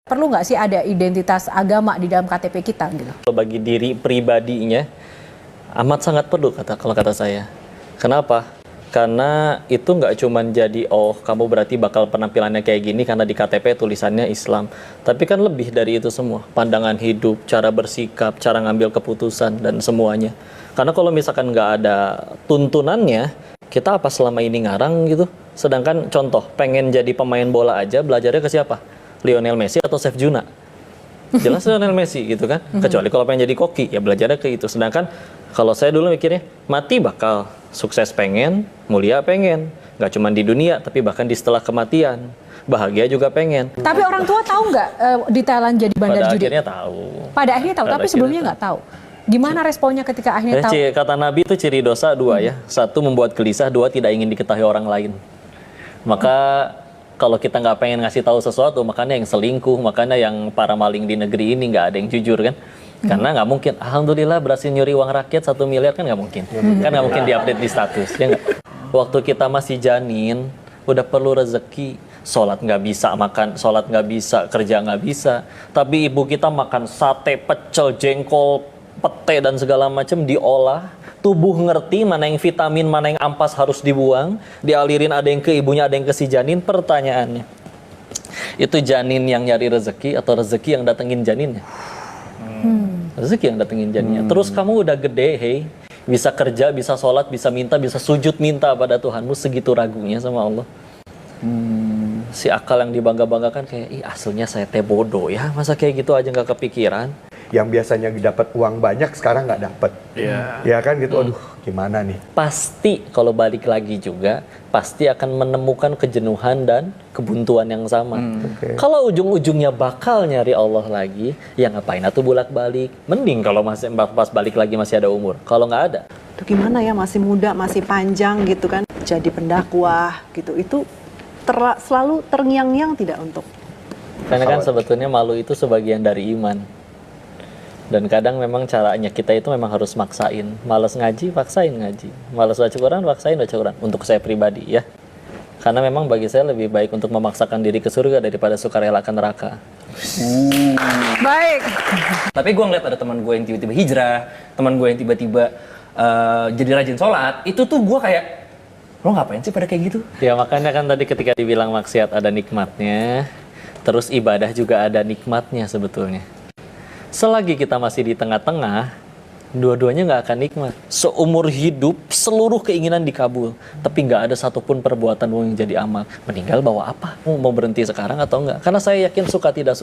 Perlu nggak sih ada identitas agama di dalam KTP kita gitu? Bagi diri pribadinya amat sangat perlu kalau kata saya. Kenapa? Karena itu nggak cuma jadi kamu berarti bakal penampilannya kayak gini karena di KTP tulisannya Islam. Tapi kan lebih dari itu semua. Pandangan hidup, cara bersikap, cara ngambil keputusan dan semuanya. Karena kalau misalkan nggak ada tuntunannya, kita apa selama ini ngarang gitu. Sedangkan contoh pengen jadi pemain bola aja belajarnya ke siapa? Lionel Messi atau Chef Juna? Jelas Lionel Messi gitu kan. Kecuali kalau pengen jadi koki ya belajarnya ke itu. Sedangkan kalau saya dulu mikirnya mati bakal, sukses pengen, mulia pengen, nggak cuma di dunia tapi bahkan di setelah kematian, bahagia juga pengen. Tapi orang tua tahu nggak di Thailand jadi bandar judi? Pada akhirnya tahu. Pada akhirnya tahu, tapi sebelumnya nggak tahu. Gimana responnya ketika akhirnya tahu? Kata Nabi itu ciri dosa dua ya. Satu membuat gelisah, dua tidak ingin diketahui orang lain. Maka kalau kita nggak pengen ngasih tahu sesuatu, makanya yang selingkuh, makanya yang para maling di negeri ini nggak ada yang jujur kan? Karena nggak mungkin, alhamdulillah berhasil nyuri uang rakyat 1 miliar kan nggak mungkin. Kan nggak mungkin diupdate di status, ya nggak? Waktu kita masih janin, udah perlu rezeki, sholat nggak bisa, makan, sholat nggak bisa, kerja nggak bisa. Tapi ibu kita makan sate, pecel, jengkol, pete dan segala macam diolah. Tubuh ngerti mana yang vitamin, mana yang ampas harus dibuang, dialirin ada yang ke ibunya, ada yang ke si janin. Pertanyaannya, itu janin yang nyari rezeki atau rezeki yang datengin janinnya? Rezeki yang datengin janinnya. Terus kamu udah gede, hey, bisa kerja, bisa sholat, bisa minta, bisa sujud minta pada Tuhanmu, segitu ragunya sama Allah. Si akal yang dibangga-banggakan kayak, ih aslinya saya teh bodoh ya, masa kayak gitu aja nggak kepikiran. Yang biasanya dapat uang banyak sekarang nggak dapat, ya kan gitu. Aduh, gimana nih? Pasti kalau balik lagi juga pasti akan menemukan kejenuhan dan kebuntuan yang sama. Kalau ujung-ujungnya bakal nyari Allah lagi, ya ngapain atuh bolak-balik? Mending kalau masih pas balik lagi masih ada umur. Kalau nggak ada, itu gimana ya, masih muda, masih panjang gitu kan, jadi pendakwah gitu, itu selalu terngiang-ngiang tidak untuk? Karena kan sebetulnya malu itu sebagian dari iman. Dan kadang memang caranya kita itu memang harus maksain. Malas ngaji, paksain ngaji. Malas baca Quran, paksain baca Quran. Untuk saya pribadi ya. Karena memang bagi saya lebih baik untuk memaksakan diri ke surga daripada sukarela ke neraka. Baik. Tapi gue ngeliat ada teman gue yang tiba-tiba hijrah, teman gue yang tiba-tiba jadi rajin sholat. Itu tuh gue kayak, lo ngapain sih pada kayak gitu? Ya makanya kan tadi ketika dibilang maksiat ada nikmatnya, terus ibadah juga ada nikmatnya sebetulnya. Selagi kita masih di tengah-tengah, dua-duanya nggak akan nikmat. Seumur hidup, seluruh keinginan dikabul. Tapi nggak ada satupun perbuatan yang jadi amal. Meninggal bawa apa? Mau berhenti sekarang atau enggak? Karena saya yakin suka tidak suka.